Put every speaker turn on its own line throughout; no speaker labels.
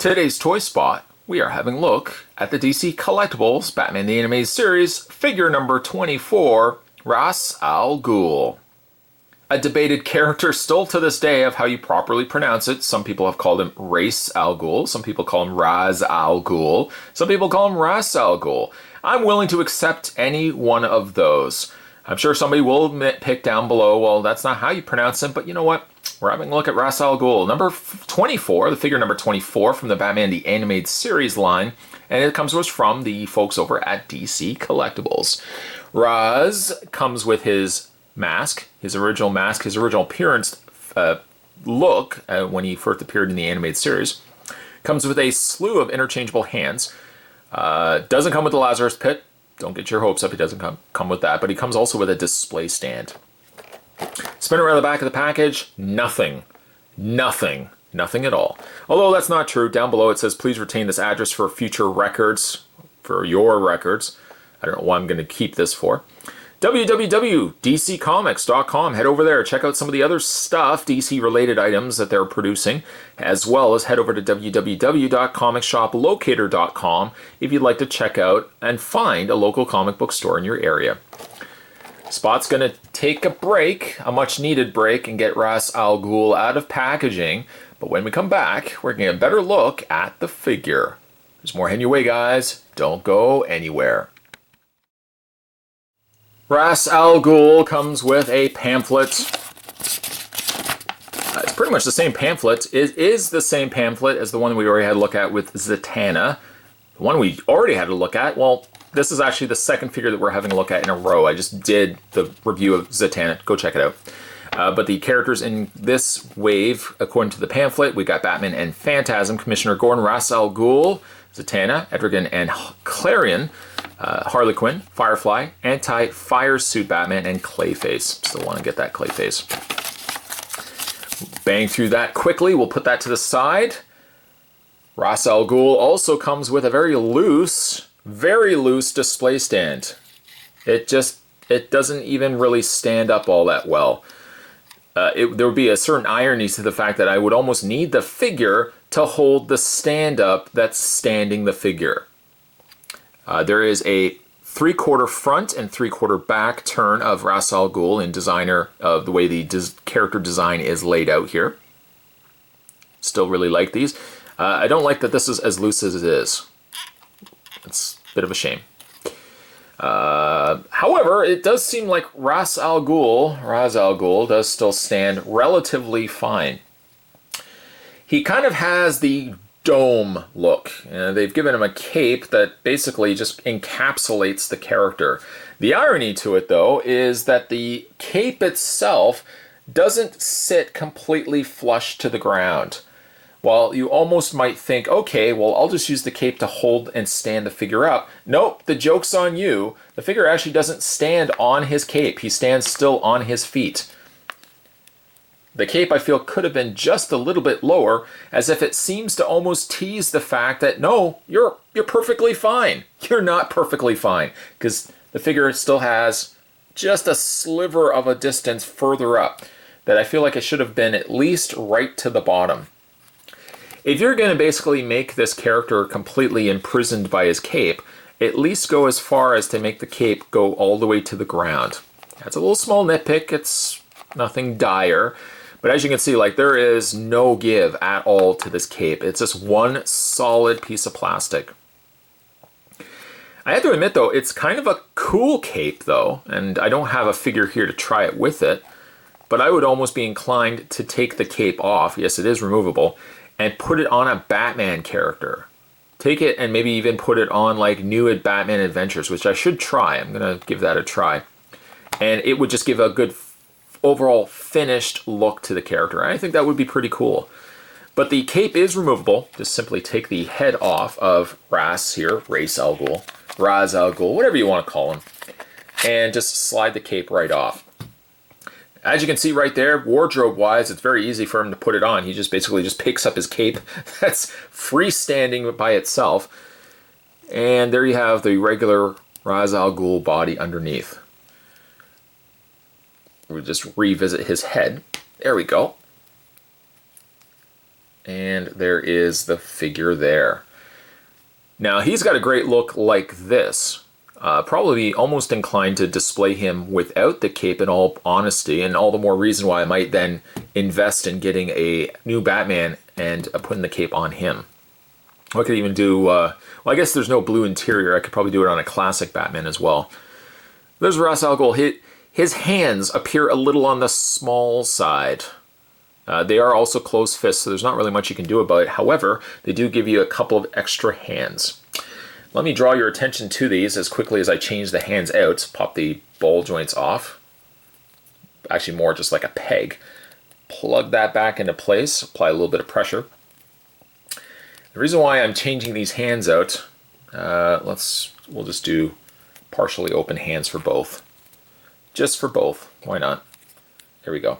Today's Toy Spot, we are having a look at the DC Collectibles Batman the Animated Series figure number 24, Ra's al Ghul. A debated character still to this day of how you properly pronounce it. Some people have called him Ra's al Ghul, some people call him Ra's al Ghul, some people call him Ra's al Ghul. I'm willing to accept any one of those. I'm sure somebody will pick down below, well, that's not how you pronounce him, but you know what? We're having a look at Ra's al Ghul, number 24, the figure number 24 from the Batman the Animated Series line, and it comes to us from the folks over at DC Collectibles. Ra's comes with his mask, his original appearance look when he first appeared in the animated series. Comes with a slew of interchangeable hands. Doesn't come with the Lazarus Pit. Don't get your hopes up, he doesn't come with that, but he comes also with a display stand. Spin around the back of the package, nothing at all. Although that's not true, down below it says please retain this address for future records, for your records. I don't know why I'm going to keep this for. www.dccomics.com, head over there, check out some of the other stuff, DC related items that they're producing, as well as head over to www.comicshoplocator.com if you'd like to check out and find a local comic book store in your area. Spot's going to take a break, a much needed break, and get Ra's al Ghul out of packaging, but when we come back, we're going to get a better look at the figure. There's more heading your way, guys. Don't go anywhere. Ra's al Ghul comes with a pamphlet. It's pretty much the same pamphlet. It is the same pamphlet as the one we already had a look at with Zatanna. The one we already had a look at, well, this is actually the second figure that we're having a look at in a row. I just did the review of Zatanna. Go check it out. But the characters in this wave, according to the pamphlet, we got Batman and Phantasm, Commissioner Gordon, Ra's al Ghul, Zatanna, Etrigan and Clarion, Harley Quinn, Firefly, Anti-Fire Suit Batman, and Clayface. Still want to get that Clayface. Bang through that quickly. We'll put that to the side. Ra's al Ghul also comes with a very loose display stand. It doesn't even really stand up all that well. There would be a certain irony to the fact that I would almost need the figure to hold the stand up that's standing the figure. There is a 3/4 front and 3/4 back turn of Ra's al Ghul in designer of the way the character design is laid out here. Still really like these. I don't like that this is as loose as it is. It's a bit of a shame. However, it does seem like Ra's al Ghul does still stand relatively fine. He kind of has the dome look. They've given him a cape that basically just encapsulates the character. The irony to it, though, is that the cape itself doesn't sit completely flush to the ground. While you almost might think, okay, well, I'll just use the cape to hold and stand the figure up. Nope, the joke's on you. The figure actually doesn't stand on his cape. He stands still on his feet. The cape, I feel, could have been just a little bit lower, as if it seems to almost tease the fact that, no, you're perfectly fine. You're not perfectly fine, because the figure still has just a sliver of a distance further up that I feel like it should have been at least right to the bottom. If you're going to basically make this character completely imprisoned by his cape, at least go as far as to make the cape go all the way to the ground. That's a little small nitpick. It's nothing dire. But as you can see, like, there is no give at all to this cape. It's just one solid piece of plastic. I have to admit, though, it's kind of a cool cape, though, and I don't have a figure here to try it with it, but I would almost be inclined to take the cape off, yes, it is removable, and put it on a Batman character. Take it and maybe even put it on, like, New at Batman Adventures, which I should try. I'm going to give that a try. And it would just give a good overall finished look to the character. I think that would be pretty cool. But the cape is removable. Just simply take the head off of Ra's al Ghul, whatever you want to call him, and just slide the cape right off. As you can see right there, wardrobe-wise, it's very easy for him to put it on. He just basically just picks up his cape that's freestanding by itself. And there you have the regular Ra's al Ghul body underneath. We'll just revisit his head. There we go. And there is the figure there. Now, he's got a great look like this. Probably almost inclined to display him without the cape in all honesty, and all the more reason why I might then invest in getting a new Batman and putting the cape on him. I could even do, well, I guess there's no blue interior. I could probably do it on a classic Batman as well. There's Ra's al Ghul. His hands appear a little on the small side. They are also closed fists, so there's not really much you can do about it. However, they do give you a couple of extra hands. Let me draw your attention to these as quickly as I change the hands out. Pop the ball joints off. Actually, more just like a peg. Plug that back into place. Apply a little bit of pressure. The reason why I'm changing these hands out, we'll just do partially open hands for both. Just for both. Why not? There we go.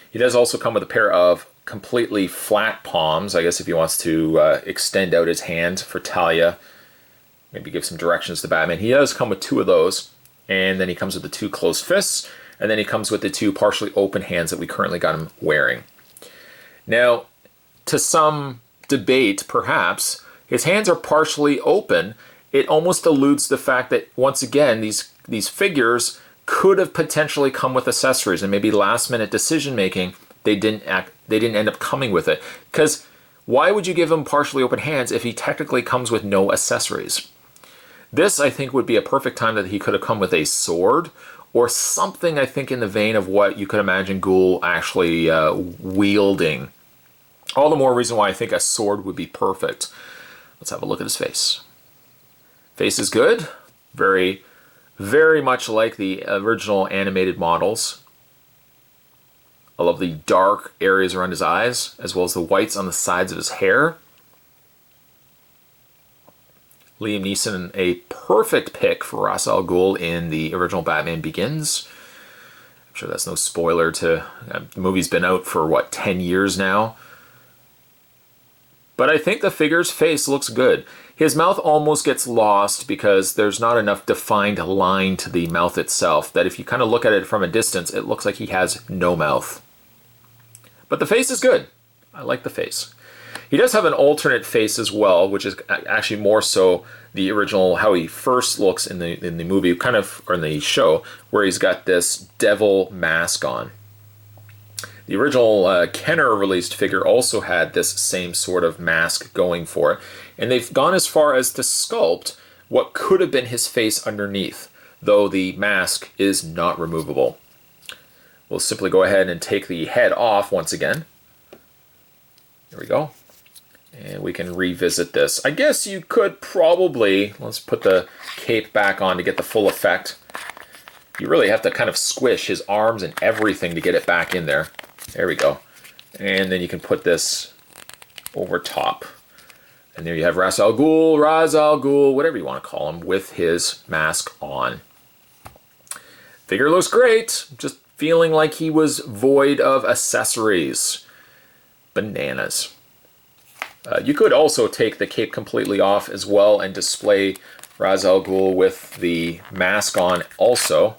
He does also come with a pair of completely flat palms. I guess if he wants to extend out his hand for Talia, maybe give some directions to Batman. He does come with two of those, and then he comes with the two closed fists, and then he comes with the two partially open hands that we currently got him wearing. Now, to some debate, perhaps, his hands are partially open. It almost alludes to the fact that, once again, these figures could have potentially come with accessories, and maybe last-minute decision-making, they didn't end up coming with it. Because why would you give him partially open hands if he technically comes with no accessories? This, I think, would be a perfect time that he could have come with a sword or something, I think, in the vein of what you could imagine Ghul actually wielding. All the more reason why I think a sword would be perfect. Let's have a look at his face. Face is good. Very, very much like the original animated models. I love the dark areas around his eyes, as well as the whites on the sides of his hair. Liam Neeson, a perfect pick for Ra's al Ghul in the original Batman Begins. I'm sure that's no spoiler to... the movie's been out for, what, 10 years now? But I think the figure's face looks good. His mouth almost gets lost because there's not enough defined line to the mouth itself, that if you kind of look at it from a distance, it looks like he has no mouth. But the face is good. I like the face. He does have an alternate face as well, which is actually more so the original, how he first looks in the movie, kind of, or in the show, where he's got this devil mask on. The original Kenner released figure also had this same sort of mask going for it, and they've gone as far as to sculpt what could have been his face underneath, though the mask is not removable. We'll simply go ahead and take the head off once again. There we go. And we can revisit this. I guess you could probably, let's put the cape back on to get the full effect. You really have to kind of squish his arms and everything to get it back in there. There we go. And then you can put this over top. And there you have Ra's al Ghul, whatever you want to call him, with his mask on. Figure looks great. Just feeling like he was void of accessories. Bananas. You could also take the cape completely off as well and display Ra's al Ghul with the mask on also.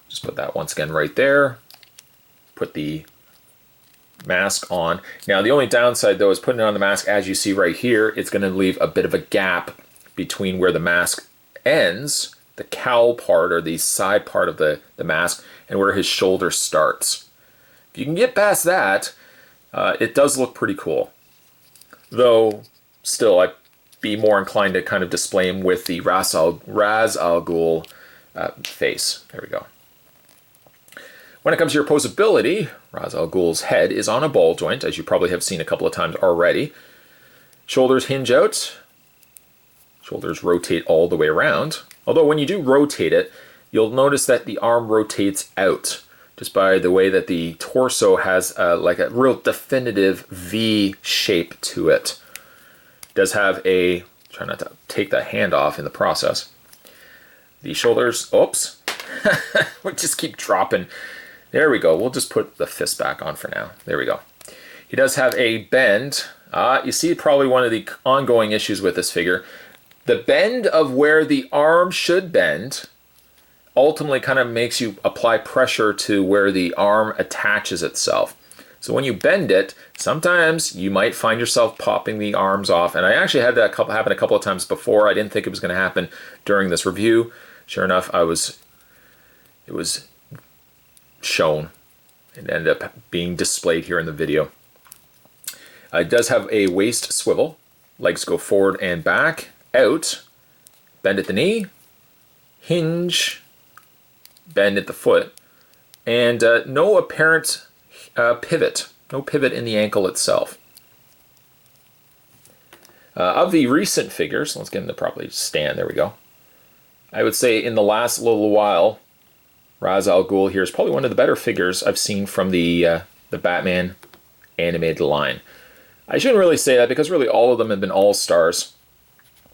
Just put that once again right there. Put the mask on. Now the only downside though is putting it on the mask, as you see right here, it's going to leave a bit of a gap between where the mask ends, the cowl part or the side part of the mask, and where his shoulder starts. If you can get past that, it does look pretty cool. Though, still, I'd be more inclined to kind of display him with the Ra's al Ghul face. There we go. When it comes to your posability, Ra's al Ghul's head is on a ball joint, as you probably have seen a couple of times already. Shoulders hinge out. Shoulders rotate all the way around. Although when you do rotate it, you'll notice that the arm rotates out, just by the way that the torso has like a real definitive V shape to it. It does have a, try not to take the hand off in the process. The shoulders, oops, we just keep dropping. There we go, we'll just put the fist back on for now. There we go. He does have a bend. You see probably one of the ongoing issues with this figure. The bend of where the arm should bend ultimately kind of makes you apply pressure to where the arm attaches itself. So when you bend it, sometimes you might find yourself popping the arms off. And I actually had that happen a couple of times before. I didn't think it was going to happen during this review. Sure enough, it was shown and ended up being displayed here in the video. It does have a waist swivel. Legs go forward and back, out, bend at the knee, hinge, bend at the foot, and no apparent pivot. No pivot in the ankle itself. Of the recent figures, let's get them to properly stand, there we go. I would say in the last little while, Ra's al Ghul here is probably one of the better figures I've seen from the Batman animated line. I shouldn't really say that because really all of them have been all-stars.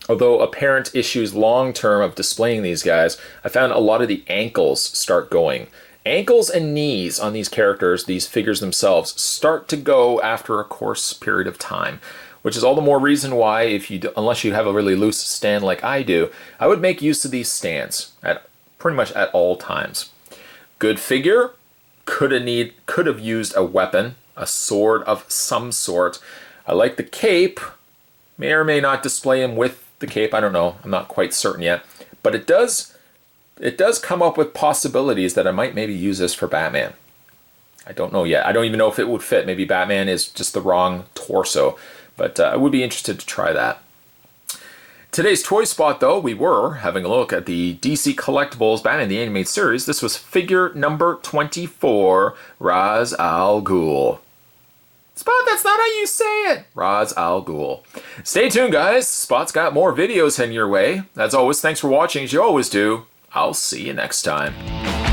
Although apparent issues long-term of displaying these guys, I found a lot of the ankles start going. Ankles and knees on these characters, these figures themselves, start to go after a course period of time. Which is all the more reason why, unless you have a really loose stand like I do, I would make use of these stands at pretty much at all times. Good figure, could have used a weapon, a sword of some sort. I like the cape. May or may not display him with the cape. I don't know. I'm not quite certain yet. But it does come up with possibilities that I might maybe use this for Batman. I don't know yet. I don't even know if it would fit. Maybe Batman is just the wrong torso. But I would be interested to try that. Today's toy spot, though, we were having a look at the DC Collectibles Batman the Animated Series. This was figure number 24, Ra's al Ghul. Spot, that's not how you say it. Ra's al Ghul. Stay tuned, guys. Spot's got more videos heading your way. As always, thanks for watching, as you always do. I'll see you next time.